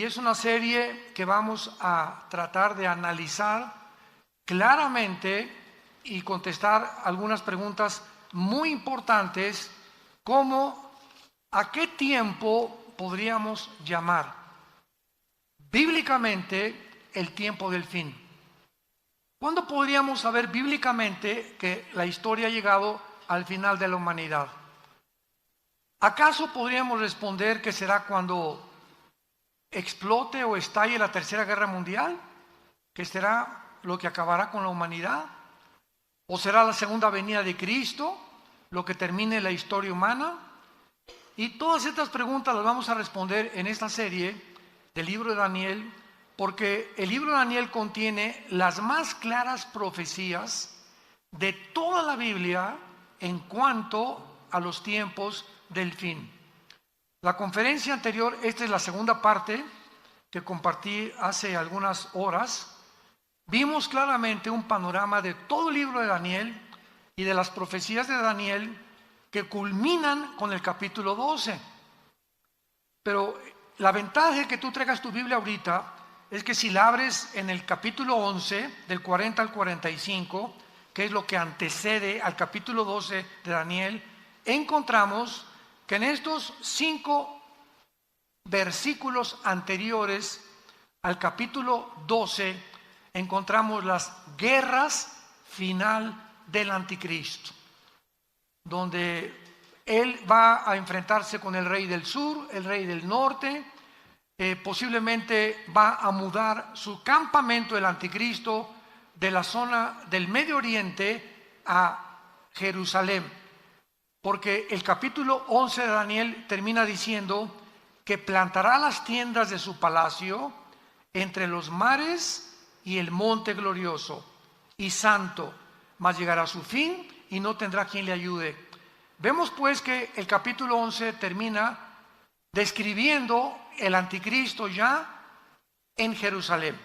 y es una serie que vamos a tratar de analizar claramente y contestar algunas preguntas muy importantes, como ¿a qué tiempo podríamos llamar bíblicamente el tiempo del fin? ¿Cuándo podríamos saber bíblicamente que la historia ha llegado al final de la humanidad? ¿Acaso podríamos responder que será cuando explote o estalle la Tercera Guerra Mundial, que será lo que acabará con la humanidad? ¿O será la segunda venida de Cristo lo que termine la historia humana? Y todas estas preguntas las vamos a responder en esta serie del libro de Daniel, porque el libro de Daniel contiene las más claras profecías de toda la Biblia en cuanto a los tiempos del fin. La conferencia anterior, esta es la segunda parte que compartí hace algunas horas, vimos claramente un panorama de todo el libro de Daniel y de las profecías de Daniel que culminan con el capítulo 12. Pero la ventaja de que tú traigas tu Biblia ahorita es que si la abres en el capítulo 11, del 40 al 45, que es lo que antecede al capítulo 12 de Daniel, encontramos que en estos 5 versículos anteriores al capítulo 12 encontramos las guerras final del anticristo, donde él va a enfrentarse con el rey del sur, el rey del norte, posiblemente va a mudar su campamento el anticristo de la zona del Medio Oriente a Jerusalén, porque el capítulo 11 de Daniel termina diciendo que plantará las tiendas de su palacio entre los mares y el monte glorioso y santo, mas llegará a su fin y no tendrá quien le ayude. Vemos pues que el capítulo 11 termina describiendo el anticristo ya en Jerusalén,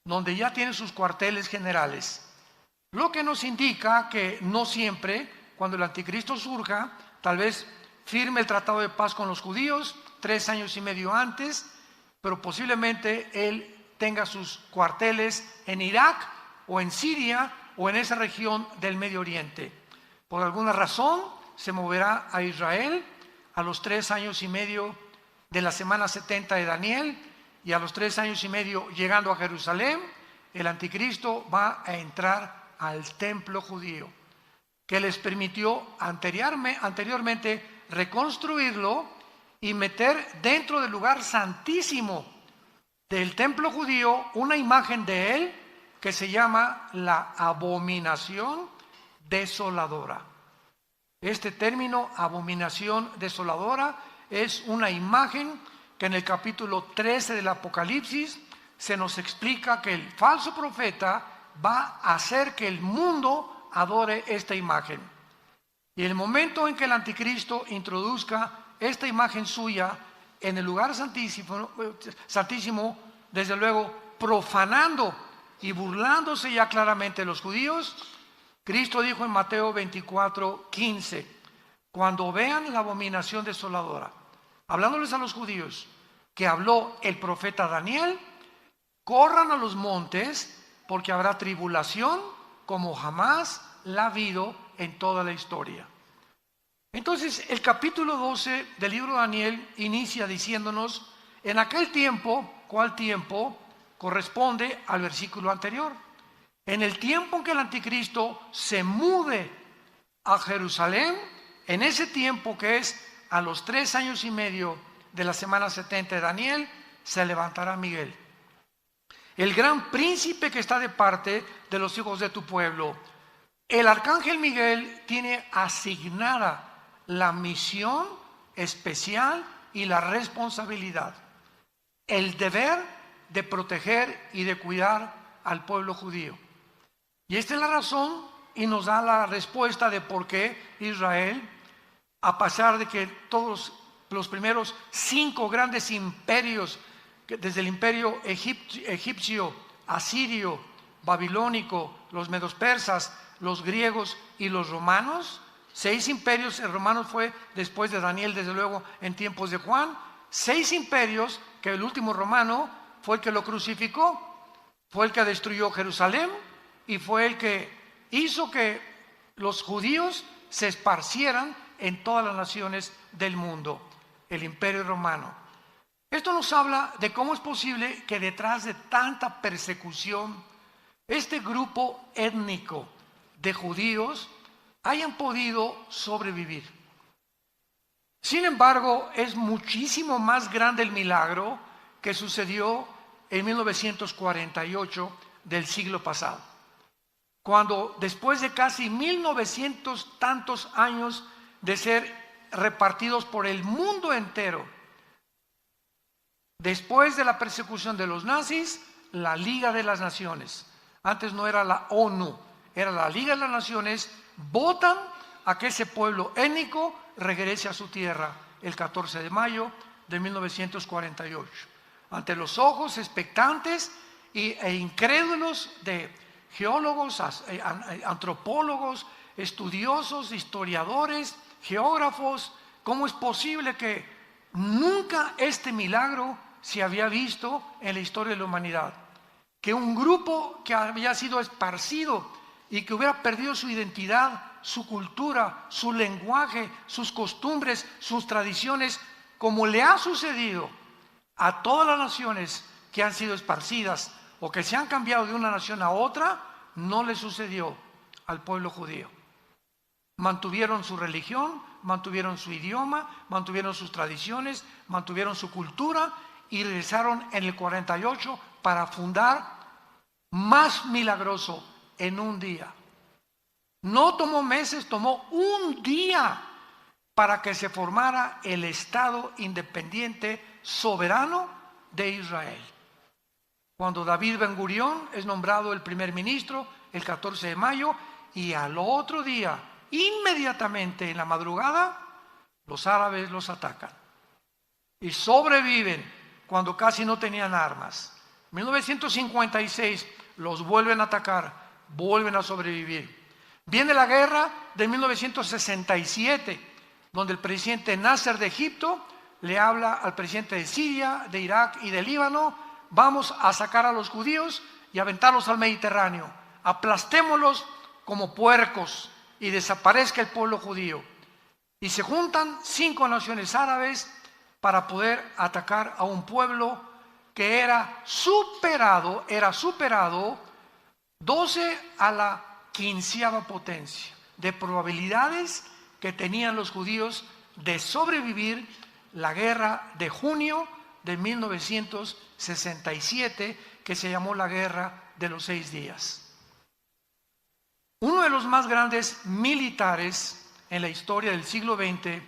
donde ya tiene sus cuarteles generales, lo que nos indica que no siempre, cuando el anticristo surja, tal vez firme el tratado de paz con los judíos 3 años y medio antes, pero posiblemente él tenga sus cuarteles en Irak o en Siria o en esa región del Medio Oriente. Por alguna razón se moverá a Israel a los 3 años y medio de la semana 70 de Daniel, y a los 3 años y medio llegando a Jerusalén, el anticristo va a entrar al templo judío, que les permitió anteriormente reconstruirlo y meter dentro del lugar santísimo del templo judío una imagen de él que se llama la abominación desoladora. Este término, abominación desoladora, es una imagen que en el capítulo 13 del Apocalipsis se nos explica que el falso profeta va a hacer que el mundo adore esta imagen. Y el momento en que el anticristo introduzca esta imagen suya en el lugar santísimo, desde luego profanando y burlándose ya claramente de los judíos, Cristo dijo en Mateo 24:15, cuando vean la abominación desoladora, hablándoles a los judíos, que habló el profeta Daniel, corran a los montes, porque habrá tribulación como jamás la ha habido en toda la historia. Entonces, el capítulo 12 del libro de Daniel inicia diciéndonos, en aquel tiempo, ¿cuál tiempo? Corresponde al versículo anterior. En el tiempo en que el anticristo se mude a Jerusalén, en ese tiempo que es a los 3 años y medio de la semana 70 de Daniel, se levantará Miguel, el gran príncipe que está de parte de los hijos de tu pueblo. El arcángel Miguel tiene asignada la misión especial y la responsabilidad, el deber de proteger y de cuidar al pueblo judío. Y esta es la razón, y nos da la respuesta de por qué Israel, a pesar de que todos los primeros 5 grandes imperios, desde el imperio egipcio, asirio, babilónico, los medos persas, los griegos y los romanos, 6 imperios, el romano fue después de Daniel, desde luego en tiempos de Juan, 6 imperios que el último romano fue el que lo crucificó, fue el que destruyó Jerusalén y fue el que hizo que los judíos se esparcieran en todas las naciones del mundo, el Imperio Romano. Esto nos habla de cómo es posible que detrás de tanta persecución, este grupo étnico de judíos hayan podido sobrevivir. Sin embargo, es muchísimo más grande el milagro que sucedió en 1948 del siglo pasado, cuando después de casi 1900 tantos años de ser repartidos por el mundo entero, después de la persecución de los nazis, la Liga de las Naciones, antes no era la ONU, era la Liga de las Naciones, votan a que ese pueblo étnico regrese a su tierra el 14 de mayo de 1948. Ante los ojos expectantes e incrédulos de geólogos, antropólogos, estudiosos, historiadores, geógrafos, ¿cómo es posible que nunca este milagro se había visto en la historia de la humanidad? Que un grupo que había sido esparcido y que hubiera perdido su identidad, su cultura, su lenguaje, sus costumbres, sus tradiciones, como le ha sucedido a todas las naciones que han sido esparcidas o que se han cambiado de una nación a otra, no le sucedió al pueblo judío. Mantuvieron su religión, mantuvieron su idioma, mantuvieron sus tradiciones, mantuvieron su cultura y regresaron en el 48 para fundar más milagroso en un día. No tomó meses, tomó un día para que se formara el Estado independiente soberano de Israel. Cuando David Ben Gurión es nombrado el primer ministro el 14 de mayo y al otro día, inmediatamente en la madrugada, los árabes los atacan y sobreviven cuando casi no tenían armas. En 1956 los vuelven a atacar, vuelven a sobrevivir. Viene la guerra de 1967, donde el presidente Nasser de Egipto le habla al presidente de Siria, de Irak y de Líbano: vamos a sacar a los judíos y aventarlos al Mediterráneo, aplastémoslos como puercos y desaparezca el pueblo judío. Y se juntan 5 naciones árabes para poder atacar a un pueblo que era superado 12 a la 15ª potencia de probabilidades que tenían los judíos de sobrevivir la guerra de junio de 1967, que se llamó la Guerra de los 6 días. Uno de los más grandes militares en la historia del siglo XX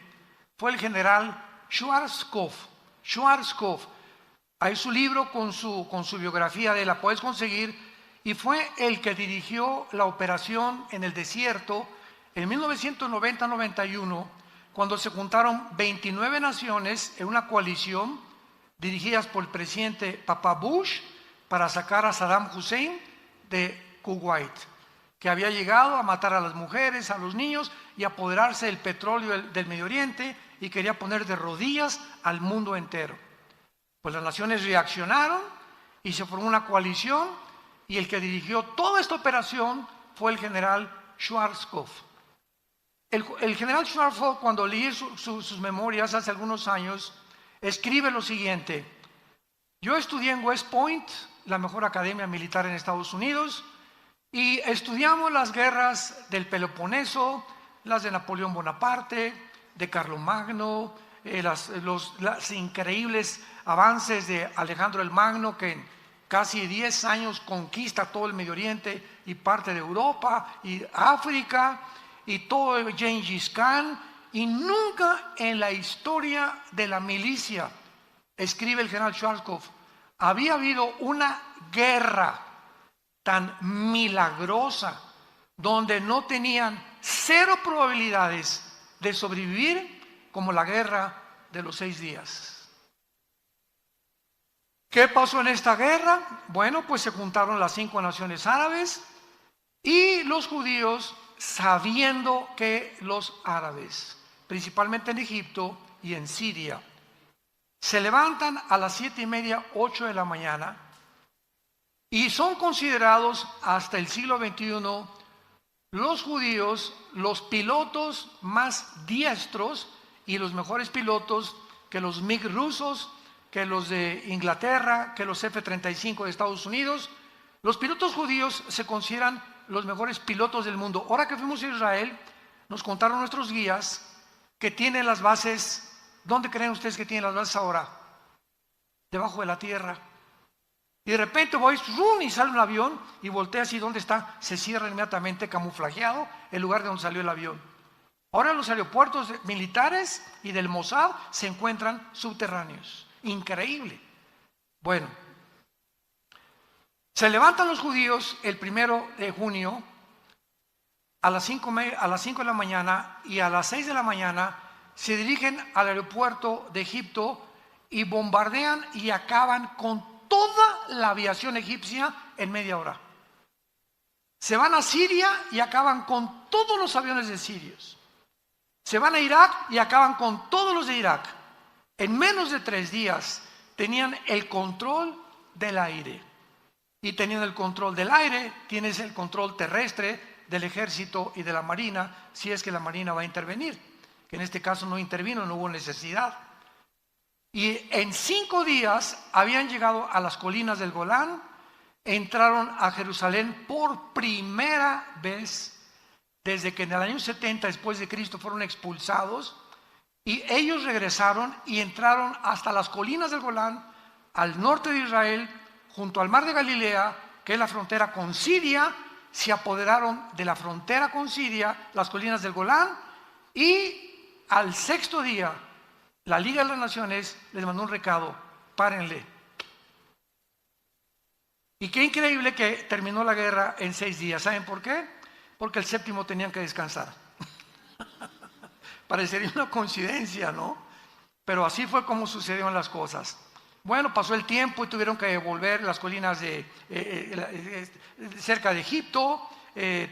fue el general Schwarzkopf. Hay su libro con su biografía de él, la puedes conseguir, y fue el que dirigió la operación en el desierto en 1990-91, cuando se juntaron 29 naciones en una coalición dirigidas por el presidente Papa Bush para sacar a Saddam Hussein de Kuwait, que había llegado a matar a las mujeres, a los niños y apoderarse del petróleo del Medio Oriente, y quería poner de rodillas al mundo entero. Pues las naciones reaccionaron y se formó una coalición, y el que dirigió toda esta operación fue el general Schwarzkopf. El general Schwarzkopf, cuando leí sus memorias hace algunos años, escribe lo siguiente: yo estudié en West Point, la mejor academia militar en Estados Unidos, y estudiamos las guerras del Peloponeso, las de Napoleón Bonaparte, de Carlomagno, los increíbles avances de Alejandro el Magno, que en casi 10 años conquista todo el Medio Oriente y parte de Europa y África, y todo Gengis Khan, y nunca en la historia de la milicia, escribe el general Schwarzkopf, había habido una guerra tan milagrosa, donde no tenían 0 probabilidades de sobrevivir, como la guerra de los 6 días. ¿Qué pasó en esta guerra? Bueno, pues se juntaron las 5 naciones árabes y los judíos, sabiendo que los árabes, principalmente en Egipto y en Siria, se levantan a las 7:30, 8 de la mañana y son considerados hasta el siglo XXI los judíos los pilotos más diestros y los mejores pilotos que los MiG rusos, que los de Inglaterra, que los F-35 de Estados Unidos. Los pilotos judíos se consideran los mejores pilotos del mundo. Ahora que fuimos a Israel, nos contaron nuestros guías que tienen las bases. ¿Dónde creen ustedes que tienen las bases ahora? Debajo de la tierra. Y de repente voy, ¡rum!, y sale un avión y voltea así, ¿dónde está? Se cierra inmediatamente, camuflajeado, el lugar de donde salió el avión. Ahora los aeropuertos militares y del Mossad se encuentran subterráneos. Increíble. Bueno, se levantan los judíos el 1 de junio a las 5 de la mañana y a las 6 de la mañana se dirigen al aeropuerto de Egipto y bombardean y acaban con toda la aviación egipcia en media hora. Se van a Siria y acaban con todos los aviones de sirios. Se van a Irak y acaban con todos los de Irak. En menos de 3 días tenían el control del aire. Y teniendo el control del aire, tienes el control terrestre del ejército y de la marina, si es que la marina va a intervenir. Que en este caso no intervino, no hubo necesidad. Y en 5 días habían llegado a las colinas del Golán, entraron a Jerusalén por primera vez desde que en el año 70 después de Cristo fueron expulsados, y ellos regresaron y entraron hasta las colinas del Golán, al norte de Israel, junto al mar de Galilea, que es la frontera con Siria. Se apoderaron de la frontera con Siria, las colinas del Golán, y al 6.º día, la Liga de las Naciones les mandó un recado: párenle. Y qué increíble que terminó la guerra en 6 días. ¿Saben por qué? Porque el 7.º tenían que descansar. Parecería una coincidencia, ¿no? Pero así fue como sucedieron las cosas. Bueno, pasó el tiempo y tuvieron que volver las colinas cerca de Egipto.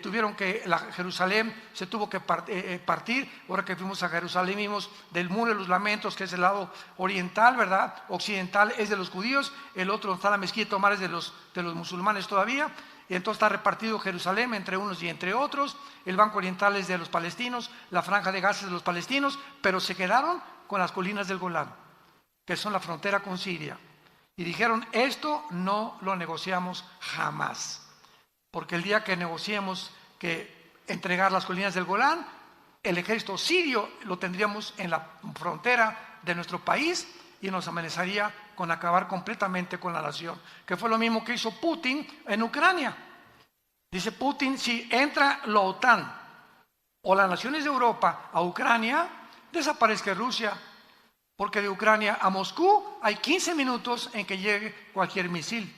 Tuvieron que, Jerusalén se tuvo que partir. Ahora que fuimos a Jerusalén vimos del Muro de los Lamentos, que es el lado oriental, ¿verdad? Occidental es de los judíos, el otro está la mezquita Omar, es de los musulmanes todavía. Y entonces está repartido Jerusalén entre unos y entre otros. El banco oriental es de los palestinos, la franja de Gaza es de los palestinos, pero se quedaron con las colinas del Golán, que son la frontera con Siria. Y dijeron: esto no lo negociamos jamás, porque el día que negociemos que entregar las colinas del Golán, el ejército sirio lo tendríamos en la frontera de nuestro país y nos amenazaría con acabar completamente con la nación, que fue lo mismo que hizo Putin en Ucrania. Dice Putin: si entra la OTAN o las naciones de Europa a Ucrania, desaparezca Rusia, porque de Ucrania a Moscú hay 15 minutos en que llegue cualquier misil.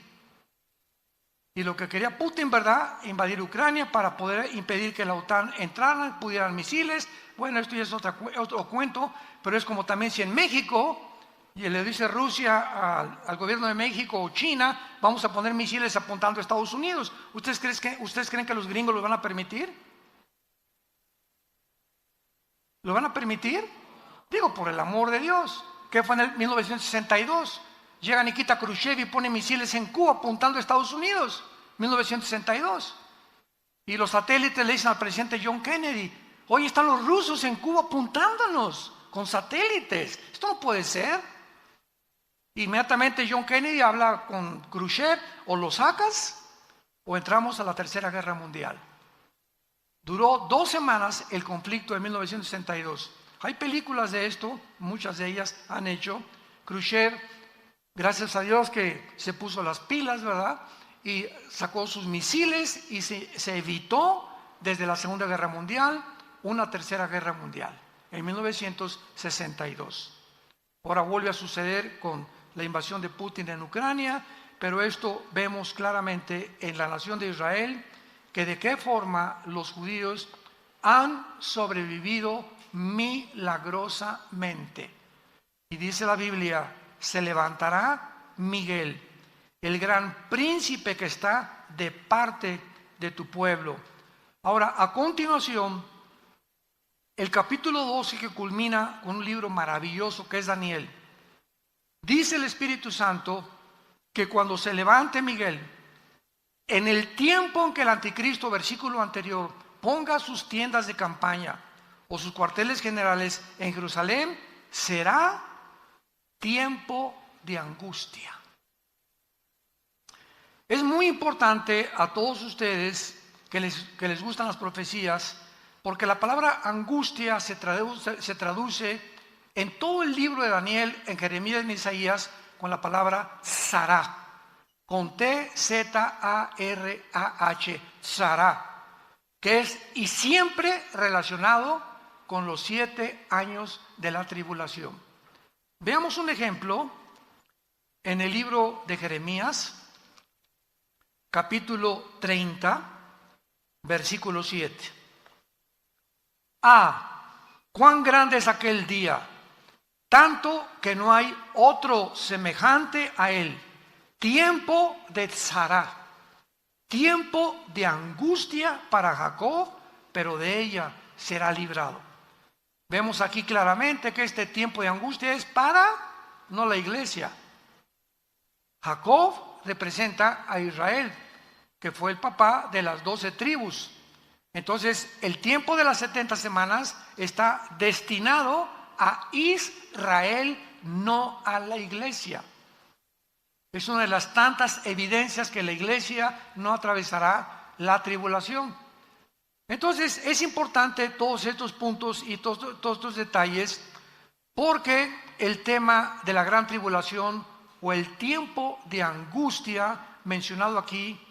Y lo que quería Putin, ¿verdad?, invadir Ucrania para poder impedir que la OTAN entrara, pudieran misiles. Bueno, esto ya es otro cuento, pero es como también si en México y le dice Rusia al gobierno de México o China: vamos a poner misiles apuntando a Estados Unidos. ¿Ustedes creen que los gringos lo van a permitir? ¿Lo van a permitir? Digo, por el amor de Dios. ¿Qué fue en el 1962? Llega Nikita Khrushchev y pone misiles en Cuba apuntando a Estados Unidos. 1962. Y los satélites le dicen al presidente John Kennedy: hoy están los rusos en Cuba apuntándonos con satélites. Esto no puede ser. Inmediatamente John Kennedy habla con Khrushchev: o lo sacas o entramos a la Tercera Guerra Mundial. Duró 2 semanas el conflicto de 1962. Hay películas de esto, muchas de ellas han hecho. Khrushchev, gracias a Dios que se puso las pilas, ¿verdad?, y sacó sus misiles y se evitó desde la Segunda Guerra Mundial una Tercera Guerra Mundial en 1962. Ahora vuelve a suceder con la invasión de Putin en Ucrania, pero esto vemos claramente en la nación de Israel, que de qué forma los judíos han sobrevivido milagrosamente. Y dice la Biblia: se levantará Miguel, el gran príncipe que está de parte de tu pueblo. Ahora, a continuación, el capítulo 12, que culmina con un libro maravilloso que es Daniel. Dice el Espíritu Santo que cuando se levante Miguel, en el tiempo en que el anticristo, versículo anterior, ponga sus tiendas de campaña o sus cuarteles generales en Jerusalén, será tiempo de angustia. Es muy importante a todos ustedes que les gustan las profecías, porque la palabra angustia se traduce en todo el libro de Daniel, en Jeremías y en Isaías, con la palabra Sarah, con T-Z-A-R-A-H, Sarah, que es y siempre relacionado con los 7 años de la tribulación. Veamos un ejemplo en el libro de Jeremías, capítulo 30, versículo 7. Cuán grande es aquel día, tanto que no hay otro semejante a él. Tiempo de tzará, tiempo de angustia para Jacob, pero de ella será librado. Vemos aquí claramente que este tiempo de angustia es para, no la iglesia. Jacob representa a Israel, que fue el papá de las 12 tribus. Entonces, el tiempo de las 70 semanas está destinado a Israel, no a la iglesia. Es una de las tantas evidencias que la iglesia no atravesará la tribulación. Entonces, es importante todos estos puntos y todos estos detalles, porque el tema de la gran tribulación o el tiempo de angustia mencionado aquí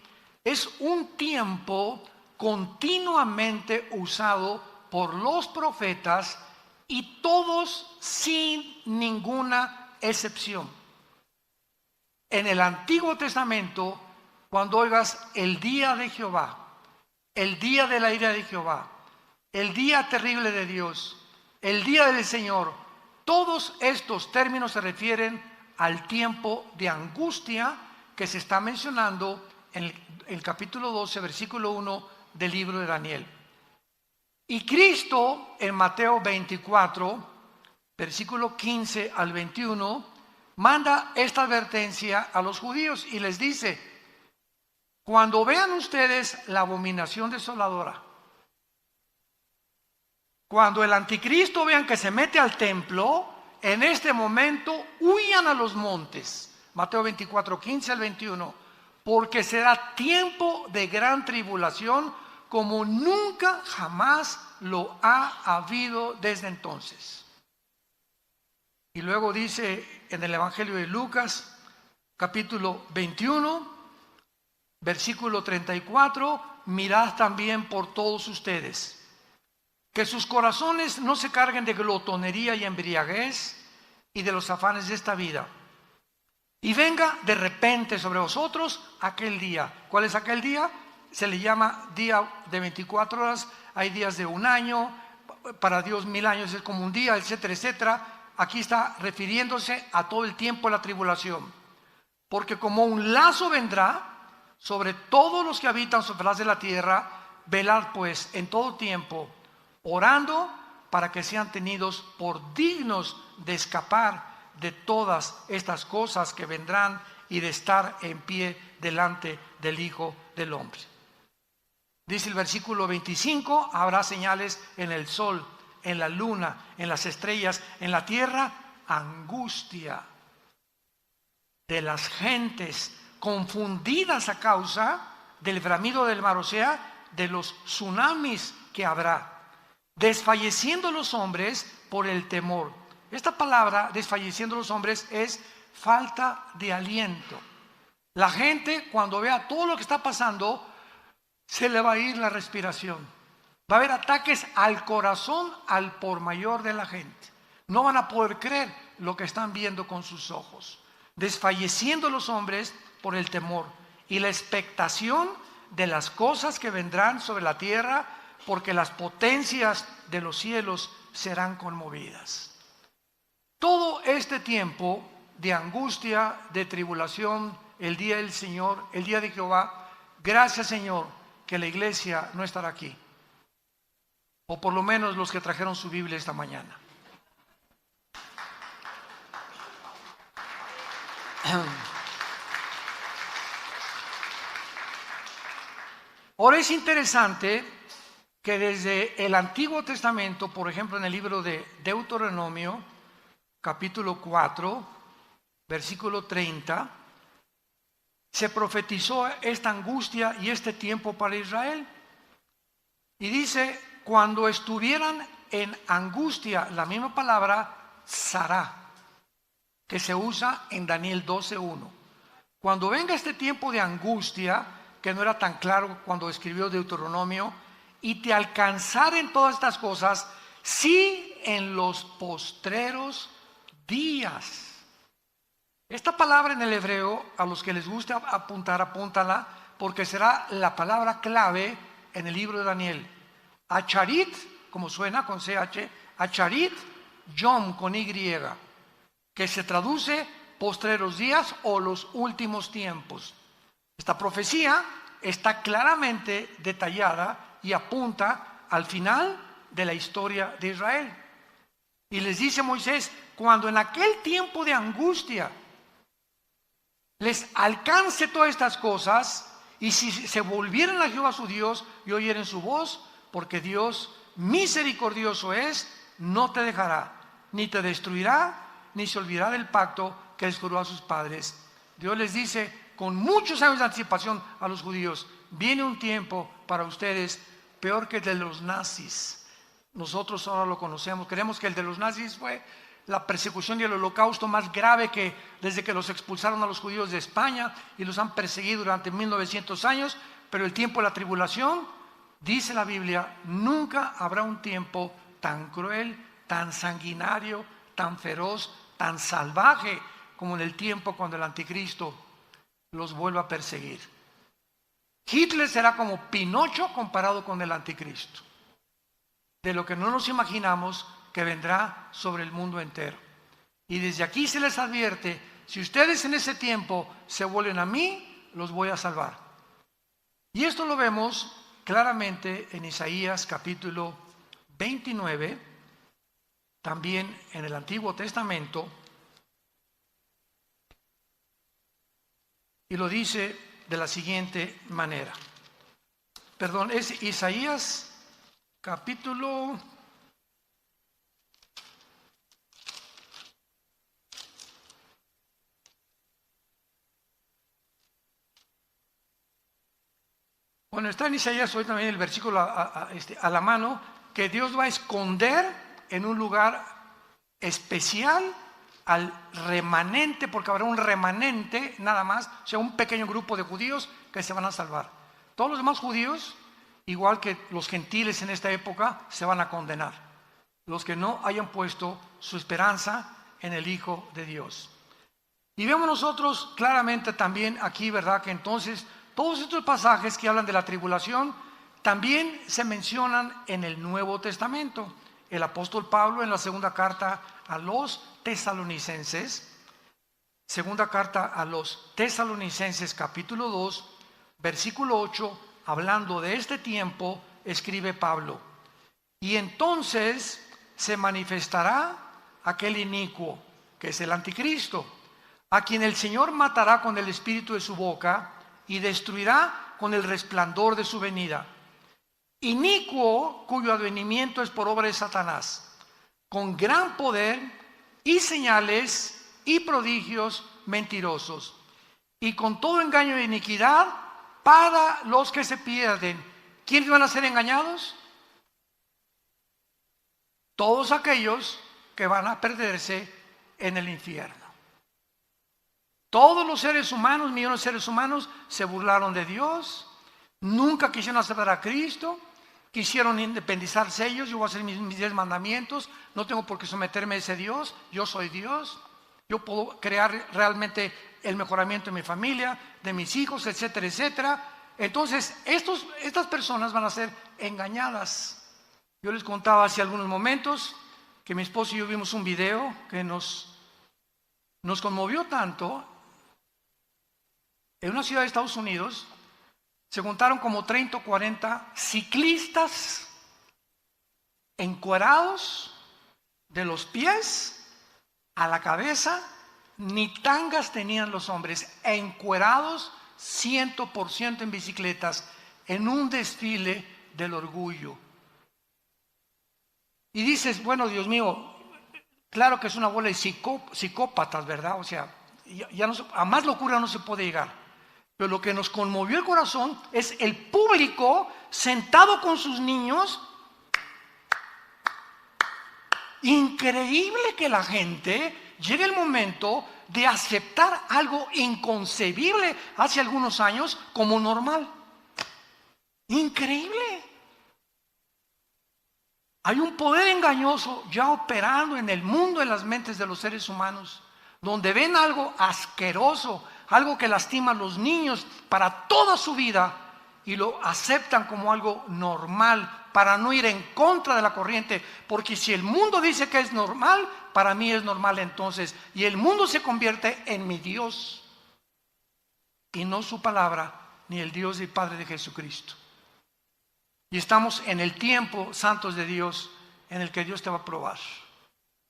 es un tiempo continuamente usado por los profetas y todos sin ninguna excepción. En el Antiguo Testamento, cuando oigas el día de Jehová, el día de la ira de Jehová, el día terrible de Dios, el día del Señor, todos estos términos se refieren al tiempo de angustia que se está mencionando en el capítulo 12, versículo 1 del libro de Daniel. Y Cristo en Mateo 24, versículo 15 al 21, manda esta advertencia a los judíos y les dice: cuando vean ustedes la abominación desoladora, cuando el anticristo vean que se mete al templo, en este momento huyan a los montes. Mateo 24, 15 al 21, porque será tiempo de gran tribulación como nunca jamás lo ha habido desde entonces. Y luego dice en el Evangelio de Lucas, capítulo 21, versículo 34, mirad también por todos ustedes, que sus corazones no se carguen de glotonería y embriaguez y de los afanes de esta vida. Y venga de repente sobre vosotros aquel día. ¿Cuál es aquel día? Se le llama día de 24 horas, hay días de un año, para Dios 1000 años es como un día, etcétera, etcétera. Aquí está refiriéndose a todo el tiempo de la tribulación. Porque como un lazo vendrá sobre todos los que habitan sobre la faz de la tierra, velad pues en todo tiempo, orando para que sean tenidos por dignos de escapar de todas estas cosas que vendrán y de estar en pie delante del Hijo del Hombre. Dice el versículo 25, habrá señales en el sol, en la luna, en las estrellas, en la tierra, angustia de las gentes confundidas a causa del bramido del mar, o sea, de los tsunamis que habrá, desfalleciendo los hombres por el temor. Esta palabra, desfalleciendo los hombres, es falta de aliento. La gente, cuando vea todo lo que está pasando, se le va a ir la respiración. Va a haber ataques al corazón, al por mayor de la gente. No van a poder creer lo que están viendo con sus ojos. Desfalleciendo los hombres por el temor y la expectación de las cosas que vendrán sobre la tierra, porque las potencias de los cielos serán conmovidas. Todo este tiempo de angustia, de tribulación, el día del Señor, el día de Jehová, gracias Señor que la iglesia no estará aquí, o por lo menos los que trajeron su Biblia esta mañana. Ahora es interesante que desde el Antiguo Testamento, por ejemplo en el libro de Deuteronomio, capítulo 4, versículo 30, se profetizó esta angustia y este tiempo para Israel. Y dice, cuando estuvieran en angustia, la misma palabra, Sará, que se usa en Daniel 12:1. Cuando venga este tiempo de angustia, que no era tan claro cuando escribió Deuteronomio, y te alcanzaren todas estas cosas, sí en los postreros días. Esta palabra en el hebreo, a los que les guste apuntar, apúntala, porque será la palabra clave en el libro de Daniel. Acharit, como suena con CH, Acharit, Yom con Y, que se traduce postreros días o los últimos tiempos. Esta profecía está claramente detallada y apunta al final de la historia de Israel. Y les dice Moisés, cuando en aquel tiempo de angustia les alcance todas estas cosas, y si se volvieran a Jehová su Dios y oyeren su voz, porque Dios misericordioso es, no te dejará, ni te destruirá, ni se olvidará del pacto que les juró a sus padres. Dios les dice con muchos años de anticipación a los judíos, viene un tiempo para ustedes peor que el de los nazis. Nosotros ahora lo conocemos, creemos que el de los nazis fue la persecución y el holocausto más grave que desde que los expulsaron a los judíos de España y los han perseguido durante 1900 años, pero el tiempo de la tribulación, dice la Biblia, nunca habrá un tiempo tan cruel, tan sanguinario, tan feroz, tan salvaje como en el tiempo cuando el anticristo los vuelva a perseguir. Hitler será como Pinocho comparado con el anticristo, de lo que no nos imaginamos que vendrá sobre el mundo entero. Y desde aquí se les advierte, si ustedes en ese tiempo se vuelven a mí, los voy a salvar. Y esto lo vemos claramente en Isaías capítulo 29, también en el Antiguo Testamento, y lo dice de la siguiente manera. Perdón, es Isaías capítulo 1. Bueno, está en Isaías hoy también el versículo a la mano, que Dios va a esconder en un lugar especial al remanente, porque habrá un remanente nada más, o sea, un pequeño grupo de judíos que se van a salvar. Todos los demás judíos, igual que los gentiles en esta época, se van a condenar. Los que no hayan puesto su esperanza en el Hijo de Dios. Y vemos nosotros claramente también aquí, ¿verdad?, que entonces todos estos pasajes que hablan de la tribulación también se mencionan en el Nuevo Testamento. El apóstol Pablo en la segunda carta a los Tesalonicenses, segunda carta a los Tesalonicenses capítulo 2, versículo 8, hablando de este tiempo, escribe Pablo: y entonces se manifestará aquel inicuo, que es el anticristo, a quien el Señor matará con el espíritu de su boca y destruirá con el resplandor de su venida. Inicuo, cuyo advenimiento es por obra de Satanás, con gran poder y señales y prodigios mentirosos, y con todo engaño de iniquidad para los que se pierden. ¿Quiénes van a ser engañados? Todos aquellos que van a perderse en el infierno. Todos los seres humanos, millones de seres humanos, se burlaron de Dios, nunca quisieron aceptar a Cristo, quisieron independizarse ellos. Yo voy a hacer mis 10 mandamientos, no tengo por qué someterme a ese Dios, yo soy Dios, yo puedo crear realmente el mejoramiento de mi familia, de mis hijos, etcétera, etcétera. Entonces, estas personas van a ser engañadas. Yo les contaba hace algunos momentos que mi esposo y yo vimos un video que nos conmovió tanto. En una ciudad de Estados Unidos se juntaron como 30 o 40 ciclistas encuerados de los pies a la cabeza, ni tangas tenían los hombres, encuerados 100% en bicicletas, en un desfile del orgullo. Y dices, bueno, Dios mío, claro que es una bola de psicópatas, ¿verdad? O sea, ya no, a más locura no se puede llegar. Pero lo que nos conmovió el corazón es el público sentado con sus niños. Increíble que la gente llegue el momento de aceptar algo inconcebible hace algunos años como normal. Increíble. Hay un poder engañoso ya operando en el mundo, en las mentes de los seres humanos, donde ven algo asqueroso, algo que lastima a los niños para toda su vida y lo aceptan como algo normal para no ir en contra de la corriente, porque si el mundo dice que es normal, para mí es normal entonces, y el mundo se convierte en mi Dios y no su palabra, ni el Dios y Padre de Jesucristo. Y estamos en el tiempo, santos de Dios, en el que Dios te va a probar,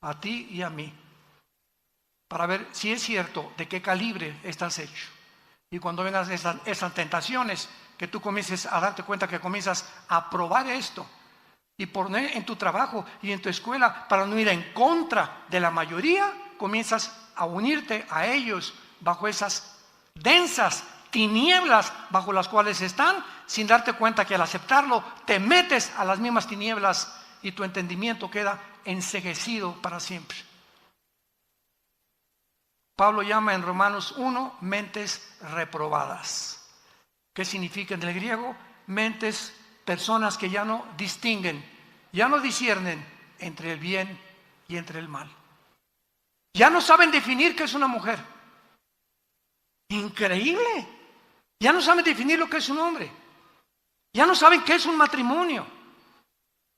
a ti y a mí, para ver si es cierto de qué calibre estás hecho. Y cuando vengan esas tentaciones, que tú comiences a darte cuenta que comienzas a probar esto y poner en tu trabajo y en tu escuela para no ir en contra de la mayoría, comienzas a unirte a ellos bajo esas densas tinieblas bajo las cuales están, sin darte cuenta que al aceptarlo te metes a las mismas tinieblas y tu entendimiento queda enceguecido para siempre. Pablo llama en Romanos 1 mentes reprobadas. ¿Qué significa en el griego? Mentes, personas que ya no distinguen, ya no disciernen entre el bien y entre el mal. Ya no saben definir qué es una mujer. Increíble. Ya no saben definir lo que es un hombre. Ya no saben qué es un matrimonio.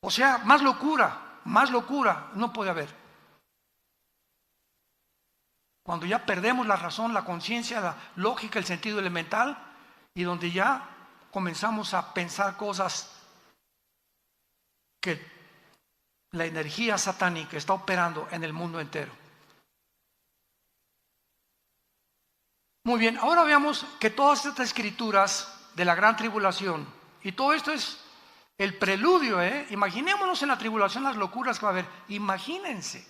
O sea, más locura no puede haber. Cuando ya perdemos la razón, la conciencia, la lógica, el sentido elemental, y donde ya comenzamos a pensar cosas que la energía satánica está operando en el mundo entero. Muy bien, ahora veamos que todas estas escrituras de la gran tribulación, y todo esto es el preludio, imaginémonos en la tribulación las locuras que va a haber, imagínense.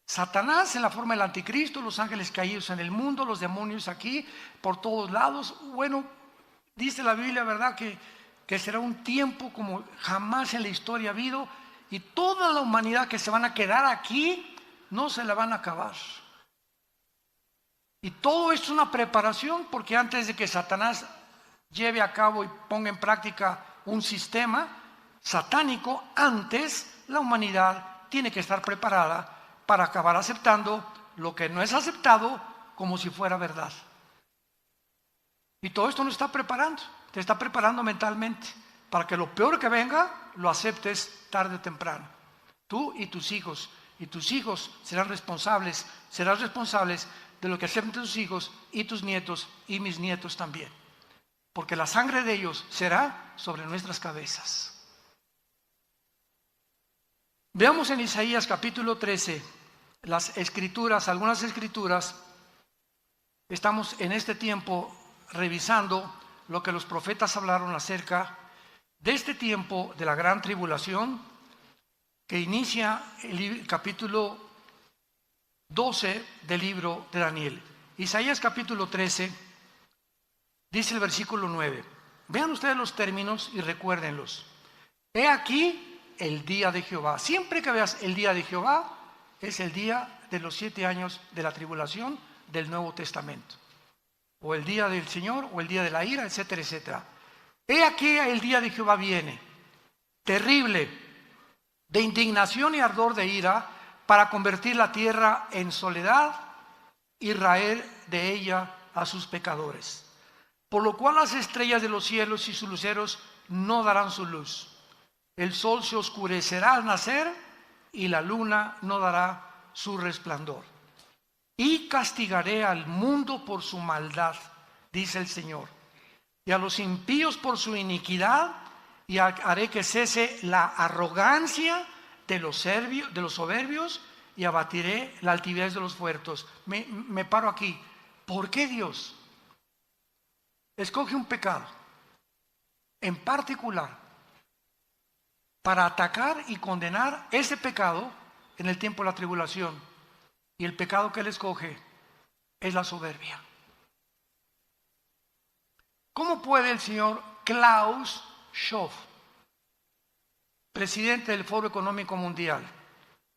Satanás en la forma del anticristo, los ángeles caídos en el mundo, los demonios aquí, por todos lados. Bueno, dice la Biblia, ¿verdad? Que será un tiempo como jamás en la historia ha habido, y toda la humanidad que se van a quedar aquí, no se la van a acabar. Y todo esto es una preparación, porque antes de que Satanás lleve a cabo y ponga en práctica un sistema satánico, antes la humanidad tiene que estar preparada para acabar aceptando lo que no es aceptado como si fuera verdad. Y todo esto nos está preparando, te está preparando mentalmente para que lo peor que venga lo aceptes tarde o temprano. Tú y tus hijos serán responsables de lo que acepten tus hijos y tus nietos y mis nietos también, porque la sangre de ellos será sobre nuestras cabezas. Veamos en Isaías capítulo 13 las escrituras, algunas escrituras. Estamos en este tiempo revisando lo que los profetas hablaron acerca de este tiempo de la gran tribulación que inicia el capítulo 12 del libro de Daniel. Isaías capítulo 13 dice el versículo 9. Vean ustedes los términos y recuérdenlos. He aquí el día de Jehová. Siempre que veas el día de Jehová, es el día de los 7 años de la tribulación del Nuevo Testamento. O el día del Señor, o el día de la ira, etcétera, etcétera. He aquí el día de Jehová viene, terrible, de indignación y ardor de ira, para convertir la tierra en soledad y raer de ella a sus pecadores. Por lo cual las estrellas de los cielos y sus luceros no darán su luz. El sol se oscurecerá al nacer y la luna no dará su resplandor. Y castigaré al mundo por su maldad, dice el Señor, y a los impíos por su iniquidad, y haré que cese la arrogancia de los soberbios y abatiré la altivez de los fuertes. Me paro aquí. ¿Por qué Dios escoge un pecado en particular para atacar y condenar ese pecado en el tiempo de la tribulación? Y el pecado que Él escoge es la soberbia. ¿Cómo puede el señor Klaus Schwab, presidente del Foro Económico Mundial,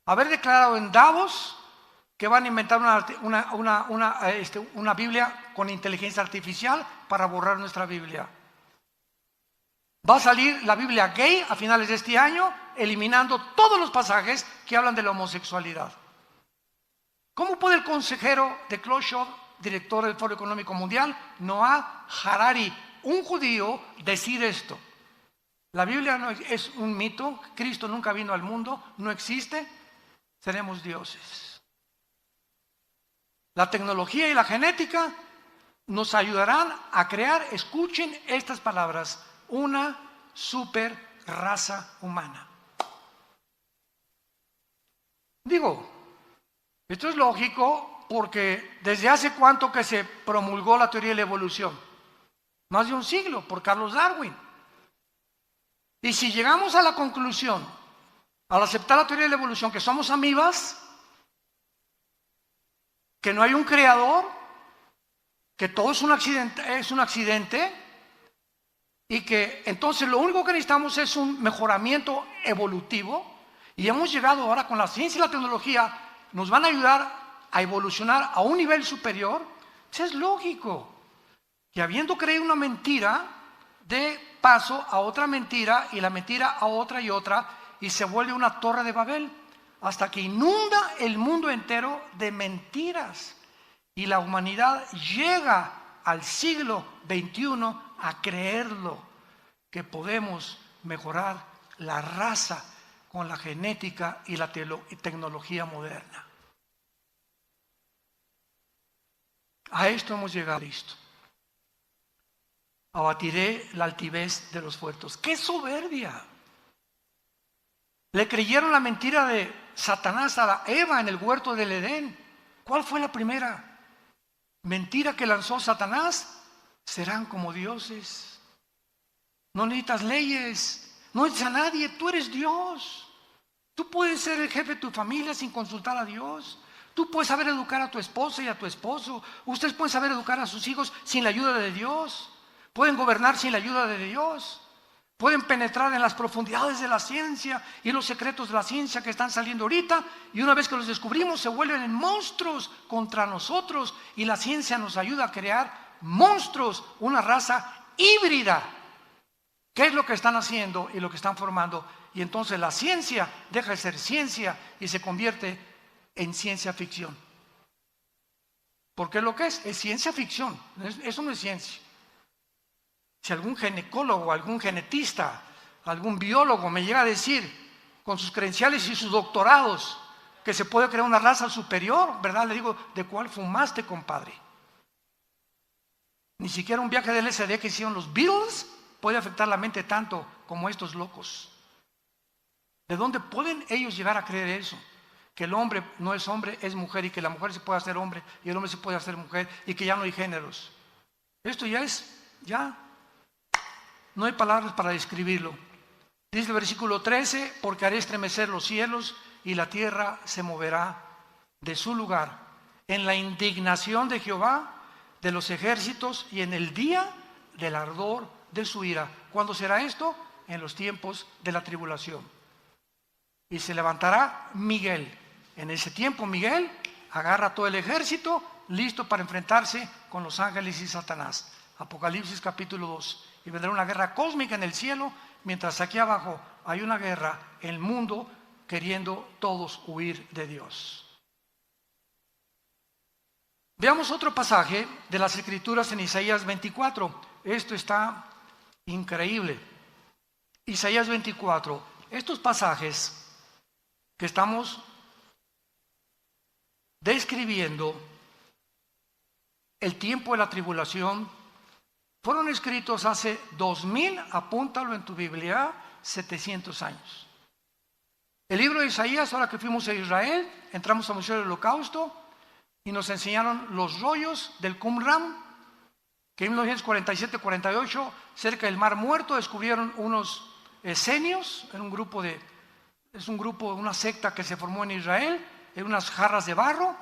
haber declarado en Davos que van a inventar una Biblia con inteligencia artificial para borrar nuestra Biblia? Va a salir la Biblia gay a finales de este año, eliminando todos los pasajes que hablan de la homosexualidad. ¿Cómo puede el consejero de Klaus Schwab, director del Foro Económico Mundial, Noah Harari, un judío, decir esto? La Biblia no es un mito, Cristo nunca vino al mundo, no existe, seremos dioses. La tecnología y la genética nos ayudarán a crear, escuchen estas palabras, una super raza humana. Digo, esto es lógico porque desde hace cuánto que se promulgó la teoría de la evolución, más de un siglo, por Carlos Darwin. Y si llegamos a la conclusión, al aceptar la teoría de la evolución, que somos amibas, que no hay un creador, que todo es un accidente, y que entonces lo único que necesitamos es un mejoramiento evolutivo, y hemos llegado ahora con la ciencia y la tecnología, nos van a ayudar a evolucionar a un nivel superior. Pues es lógico que habiendo creído una mentira, dé paso a otra mentira y la mentira a otra y otra, y se vuelve una torre de Babel hasta que inunda el mundo entero de mentiras y la humanidad llega al siglo XXI a creerlo, que podemos mejorar la raza con la genética y la tecnología moderna. A esto hemos llegado, listo. Abatiré la altivez de los fuertes. ¡Qué soberbia! Le creyeron la mentira de Satanás a Eva en el huerto del Edén. ¿Cuál fue la primera mentira que lanzó Satanás? Serán como dioses. No necesitas leyes, no necesitas a nadie, tú eres Dios. Tú puedes ser el jefe de tu familia sin consultar a Dios. Tú puedes saber educar a tu esposa y a tu esposo. Ustedes pueden saber educar a sus hijos sin la ayuda de Dios. Pueden gobernar sin la ayuda de Dios. Pueden penetrar en las profundidades de la ciencia y los secretos de la ciencia que están saliendo ahorita, y una vez que los descubrimos se vuelven en monstruos contra nosotros, y la ciencia nos ayuda a crear monstruos, una raza híbrida. ¿Qué es lo que están haciendo y lo que están formando? Y entonces la ciencia deja de ser ciencia y se convierte en ciencia ficción. Porque lo que es ciencia ficción, eso no es ciencia. Si algún ginecólogo, algún genetista, algún biólogo me llega a decir, con sus credenciales y sus doctorados, que se puede crear una raza superior, ¿verdad? Le digo, ¿de cuál fumaste, compadre? Ni siquiera un viaje de LSD que hicieron los Beatles puede afectar la mente tanto como estos locos. ¿De dónde pueden ellos llegar a creer eso? Que el hombre no es hombre, es mujer, y que la mujer se puede hacer hombre y el hombre se puede hacer mujer, y que ya no hay géneros. Esto ya no hay palabras para describirlo. Dice el versículo 13, porque haré estremecer los cielos y la tierra se moverá de su lugar en la indignación de Jehová de los ejércitos y en el día del ardor de su ira. ¿Cuándo será esto? En los tiempos de la tribulación. Y se levantará Miguel. En ese tiempo Miguel agarra todo el ejército listo para enfrentarse con los ángeles y Satanás. Apocalipsis capítulo 2. Y vendrá una guerra cósmica en el cielo, mientras aquí abajo hay una guerra en el mundo queriendo todos huir de Dios. Veamos otro pasaje de las Escrituras en Isaías 24. Esto está increíble. Isaías 24. Estos pasajes que estamos describiendo el tiempo de la tribulación fueron escritos hace 2000, apúntalo en tu Biblia, 700 años. El libro de Isaías, ahora que fuimos a Israel, entramos al Museo del Holocausto y nos enseñaron los rollos del Qumran, que en 1947-48, cerca del Mar Muerto, descubrieron unos esenios, es un grupo, una secta que se formó en Israel, en unas jarras de barro,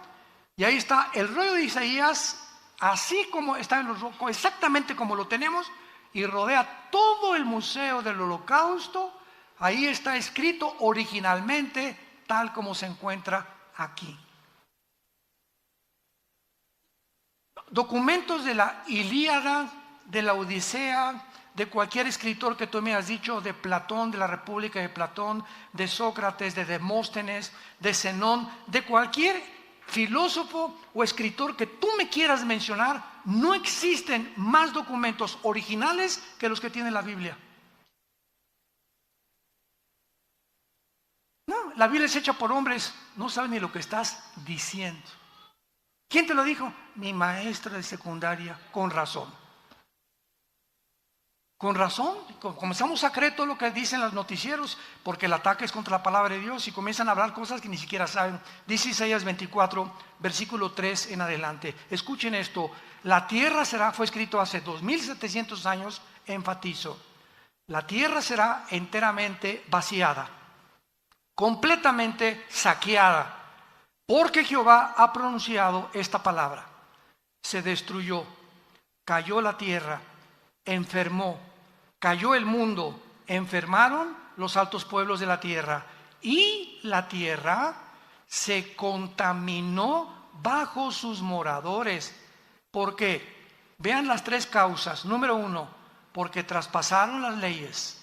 y ahí está el rollo de Isaías, así como está en los rocos, exactamente como lo tenemos, y rodea todo el Museo del Holocausto. Ahí está escrito originalmente, tal como se encuentra aquí. Documentos de la Ilíada, de la Odisea, de cualquier escritor que tú me has dicho, de Platón, de la República de Platón, de Sócrates, de Demóstenes, de Zenón, de cualquier filósofo o escritor que tú me quieras mencionar, no existen más documentos originales que los que tiene la Biblia. No, la Biblia es hecha por hombres, no saben ni lo que estás diciendo. ¿Quién te lo dijo? Mi maestra de secundaria, con razón. Con razón, comenzamos a creer todo lo que dicen los noticieros, porque el ataque es contra la palabra de Dios y comienzan a hablar cosas que ni siquiera saben. Dice Isaías 24, versículo 3 en adelante. Escuchen esto, la tierra fue escrito hace 2700 años, enfatizo. La tierra será enteramente vaciada, completamente saqueada, porque Jehová ha pronunciado esta palabra. Se destruyó, cayó la tierra, enfermó, cayó el mundo, enfermaron los altos pueblos de la tierra, y la tierra se contaminó bajo sus moradores. ¿Por qué? Vean las tres causas. Número 1, porque traspasaron las leyes.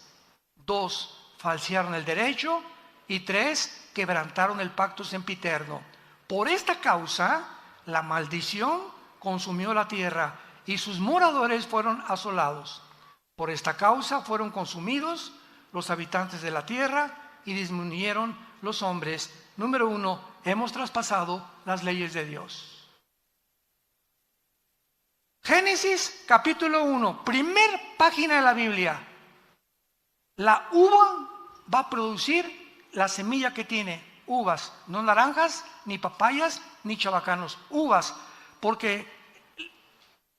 2, falsearon el derecho. Y 3, quebrantaron el pacto sempiterno. Por esta causa, la maldición consumió la tierra y sus moradores fueron asolados. Por esta causa fueron consumidos los habitantes de la tierra y disminuyeron los hombres. Número 1, hemos traspasado las leyes de Dios. Génesis capítulo 1, primer página de la Biblia. La uva va a producir la semilla que tiene, uvas, no naranjas, ni papayas, ni chabacanos, uvas, porque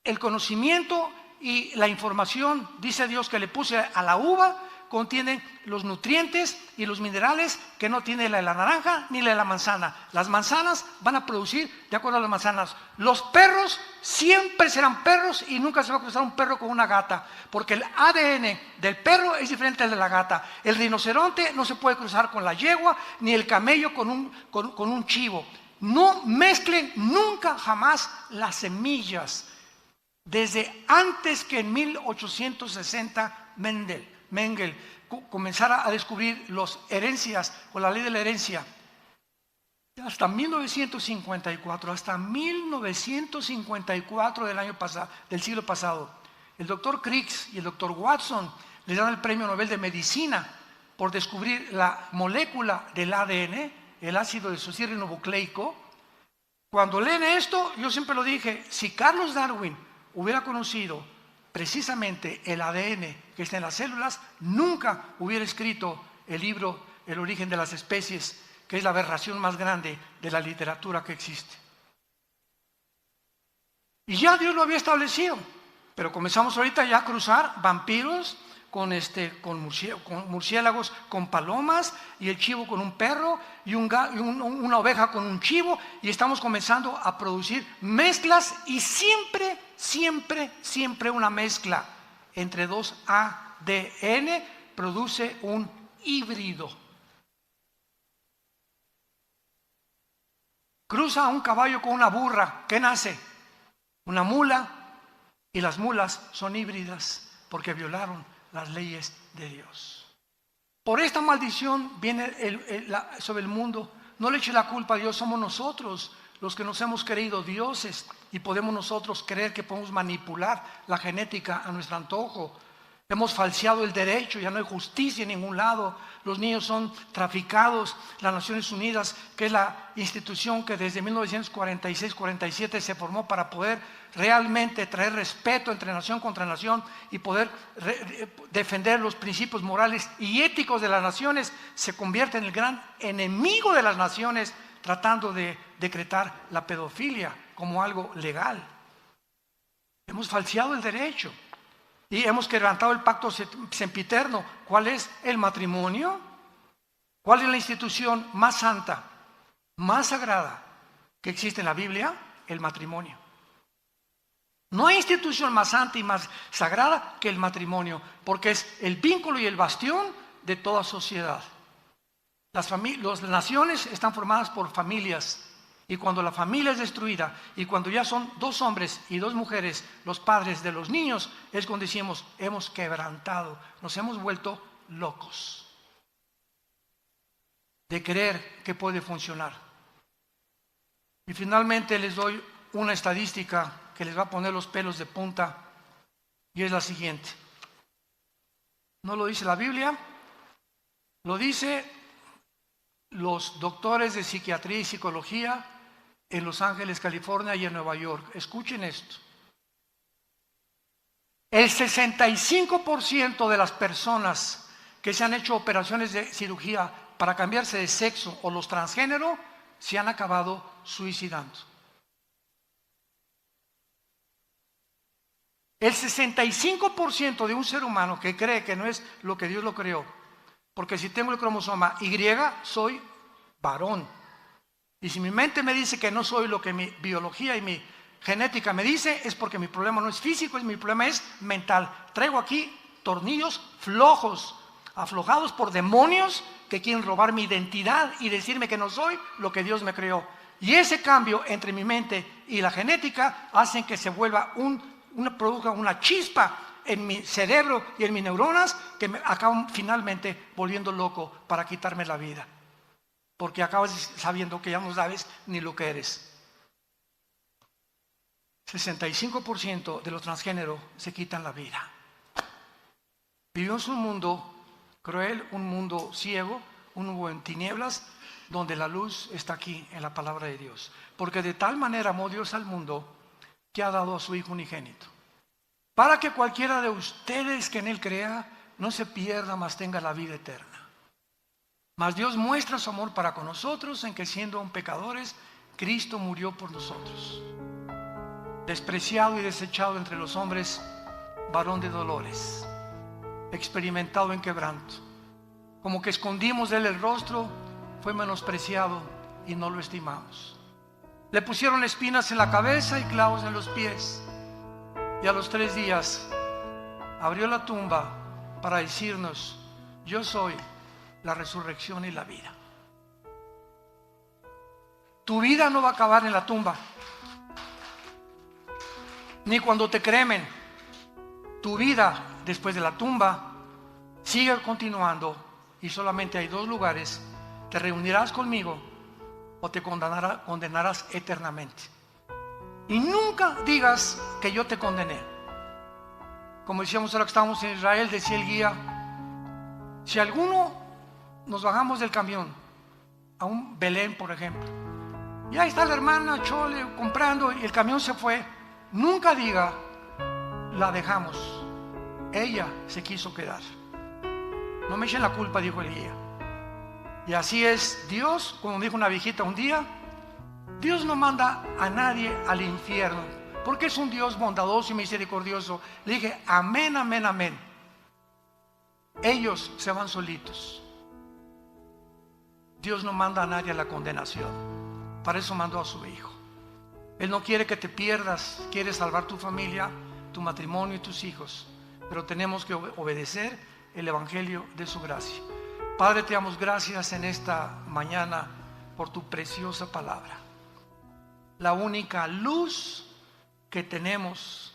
el conocimiento y la información, dice Dios, que le puse a la uva, contienen los nutrientes y los minerales que no tiene la de la naranja ni la de la manzana. Las manzanas van a producir de acuerdo a las manzanas. Los perros siempre serán perros y nunca se va a cruzar un perro con una gata, porque el ADN del perro es diferente al de la gata. El rinoceronte no se puede cruzar con la yegua, ni el camello con un chivo. No mezclen nunca jamás las semillas. Desde antes que en 1860 Mengele comenzara a descubrir las herencias o la ley de la herencia, hasta 1954 del siglo pasado, el doctor Crick y el doctor Watson les dan el premio Nobel de Medicina por descubrir la molécula del ADN, el ácido desoxirribonucleico. Cuando leen esto, yo siempre lo dije, si Carlos Darwin hubiera conocido precisamente el ADN que está en las células, nunca hubiera escrito el libro El origen de las especies, que es la aberración más grande de la literatura que existe. Y ya Dios lo había establecido, pero comenzamos ahorita ya a cruzar vampiros con murciélagos, con palomas, y el chivo con un perro, y una oveja con un chivo, y estamos comenzando a producir mezclas, y siempre una mezcla entre dos ADN produce un híbrido. Cruza un caballo con una burra, ¿qué nace? Una mula, y las mulas son híbridas porque violaron las leyes de Dios. Por esta maldición viene sobre el mundo. No le eche la culpa a Dios, somos nosotros los que nos hemos creído dioses y podemos nosotros creer que podemos manipular la genética a nuestro antojo. Hemos falseado el derecho, ya no hay justicia en ningún lado. Los niños son traficados. Las Naciones Unidas, que es la institución que desde 1946-47 se formó para poder realmente traer respeto entre nación contra nación y poder defender los principios morales y éticos de las naciones, se convierte en el gran enemigo de las naciones, tratando de decretar la pedofilia como algo legal. Hemos falseado el derecho. Y hemos quebrantado el pacto sempiterno. ¿Cuál es el matrimonio? ¿Cuál es la institución más santa, más sagrada que existe en la Biblia? El matrimonio. No hay institución más santa y más sagrada que el matrimonio, porque es el vínculo y el bastión de toda sociedad. Las naciones están formadas por familias. Y cuando la familia es destruida y cuando ya son 2 hombres y 2 mujeres los padres de los niños, es cuando decimos, hemos quebrantado, nos hemos vuelto locos de creer que puede funcionar. Y finalmente les doy una estadística que les va a poner los pelos de punta, y es la siguiente. No lo dice la Biblia, lo dice los doctores de psiquiatría y psicología en Los Ángeles, California y en Nueva York. Escuchen esto. El 65% de las personas que se han hecho operaciones de cirugía para cambiarse de sexo o los transgénero se han acabado suicidando. El 65% de un ser humano que cree que no es lo que Dios lo creó, porque si tengo el cromosoma Y, soy varón. Y si mi mente me dice que no soy lo que mi biología y mi genética me dice, es porque mi problema no es físico, mi problema es mental. Traigo aquí tornillos flojos, aflojados por demonios que quieren robar mi identidad y decirme que no soy lo que Dios me creó. Y ese cambio entre mi mente y la genética hacen que se vuelva produzca una chispa en mi cerebro y en mis neuronas que me acaban finalmente volviendo loco para quitarme la vida. Porque acabas sabiendo que ya no sabes ni lo que eres. 65% de los transgéneros se quitan la vida. Vivimos un mundo cruel, un mundo ciego, un mundo en tinieblas, donde la luz está aquí en la palabra de Dios. Porque de tal manera amó Dios al mundo que ha dado a su Hijo unigénito, para que cualquiera de ustedes que en Él crea no se pierda, mas tenga la vida eterna. Mas Dios muestra su amor para con nosotros en que siendo aún pecadores, Cristo murió por nosotros. Despreciado y desechado entre los hombres, varón de dolores, experimentado en quebranto. Como que escondimos de Él el rostro, fue menospreciado y no lo estimamos. Le pusieron espinas en la cabeza y clavos en los pies. Y a los 3 días abrió la tumba para decirnos, yo soy la resurrección y la vida. Tu vida no va a acabar en la tumba, ni cuando te cremen. Tu vida después de la tumba sigue continuando y solamente hay 2 lugares: te reunirás conmigo o te condenarás eternamente. Y nunca digas que yo te condené. Como decíamos ahora que estábamos en Israel, decía el guía, si alguno nos bajamos del camión a un Belén, por ejemplo, y ahí está la hermana Chole comprando y el camión se fue, nunca diga, la dejamos, ella se quiso quedar. No me echen la culpa, dijo el guía. Y así es Dios, como dijo una viejita un día, Dios no manda a nadie al infierno, porque es un Dios bondadoso y misericordioso. Le dije, amén, amén, amén. Ellos se van solitos. Dios no manda a nadie a la condenación. Para eso mandó a su Hijo. Él no quiere que te pierdas, quiere salvar tu familia, tu matrimonio y tus hijos. Pero tenemos que obedecer el Evangelio de su gracia. Padre, te damos gracias en esta mañana por tu preciosa palabra. La única luz que tenemos,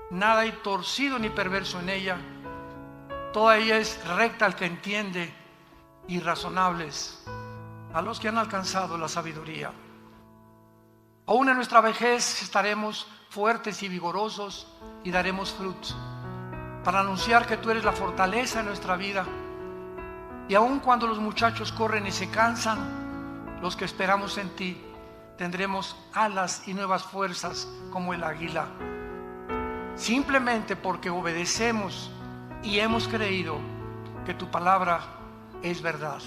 nada hay torcido ni perverso en ella. Toda ella es recta al que entiende y razonables a los que han alcanzado la sabiduría. Aún en nuestra vejez estaremos fuertes y vigorosos y daremos fruto, para anunciar que tú eres la fortaleza de nuestra vida. Y aun cuando los muchachos corren y se cansan, los que esperamos en ti tendremos alas y nuevas fuerzas como el águila. Simplemente porque obedecemos y hemos creído que tu palabra es verdad.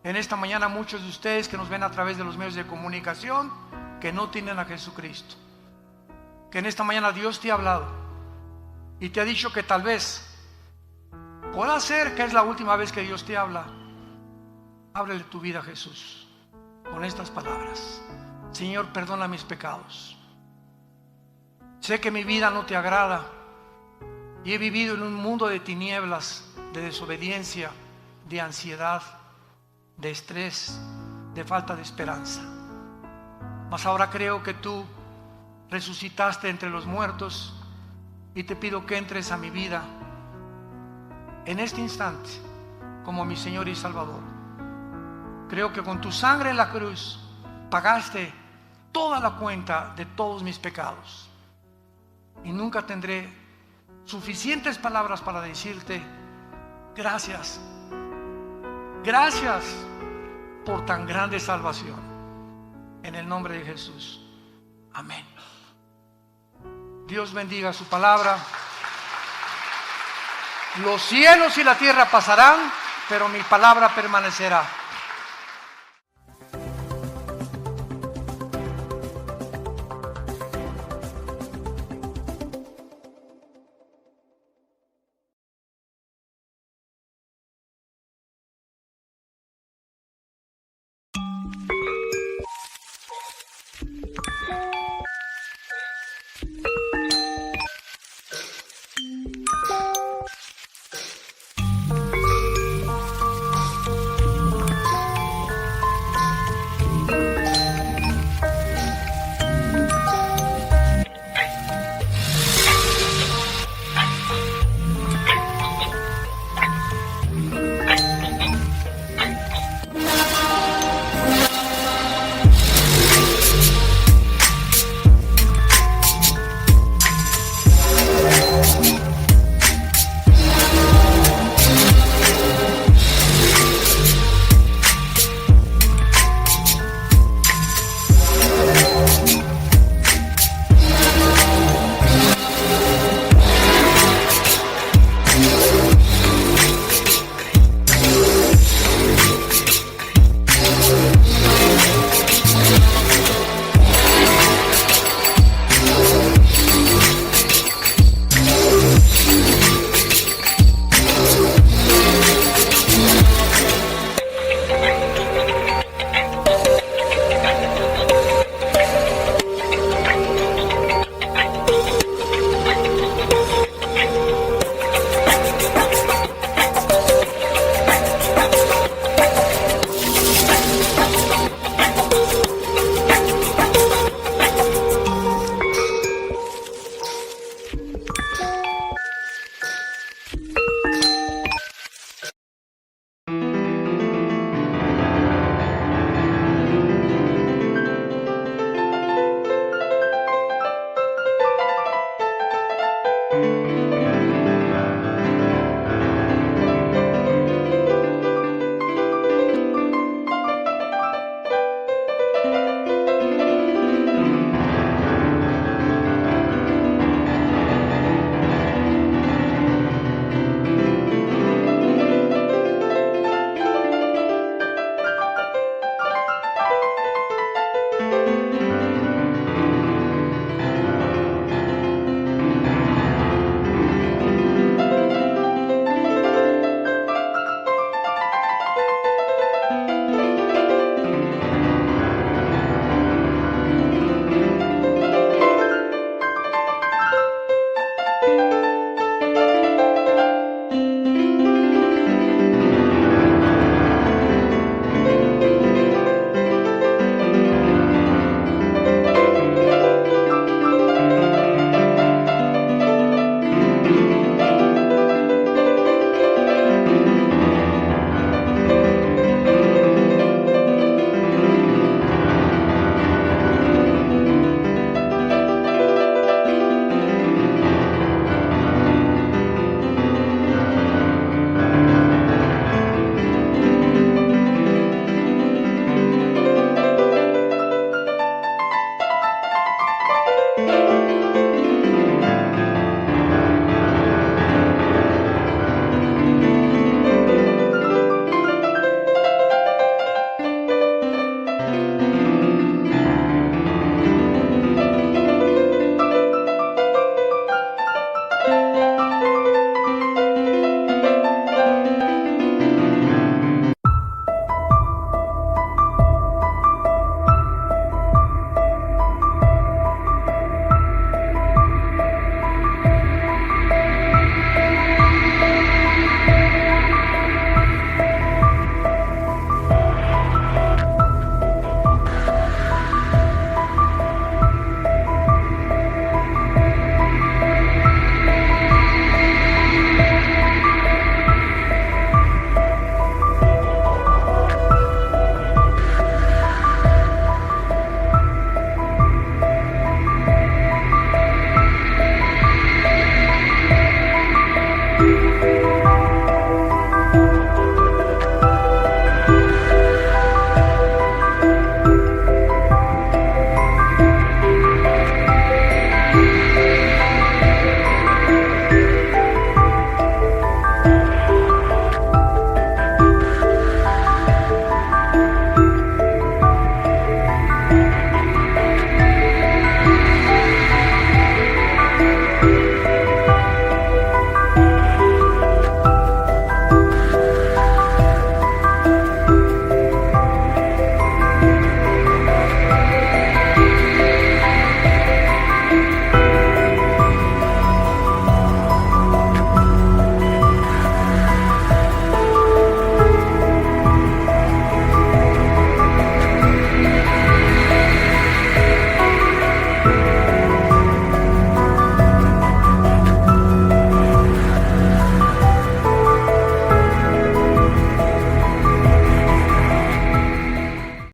En esta mañana muchos de ustedes que nos ven a través de los medios de comunicación que no tienen a Jesucristo, que en esta mañana Dios te ha hablado y te ha dicho que tal vez pueda ser que es la última vez que Dios te habla. Ábrele tu vida a Jesús con estas palabras: Señor, perdona mis pecados. Sé que mi vida no te agrada y he vivido en un mundo de tinieblas, de desobediencia, de ansiedad, de estrés, de falta de esperanza. Mas ahora creo que tú resucitaste entre los muertos y te pido que entres a mi vida en este instante como mi Señor y Salvador. Creo que con tu sangre en la cruz pagaste toda la cuenta de todos mis pecados y nunca tendré suficientes palabras para decirte gracias. Gracias por tan grande salvación. En el nombre de Jesús. Amén. Dios bendiga su palabra. Los cielos y la tierra pasarán, pero mi palabra permanecerá.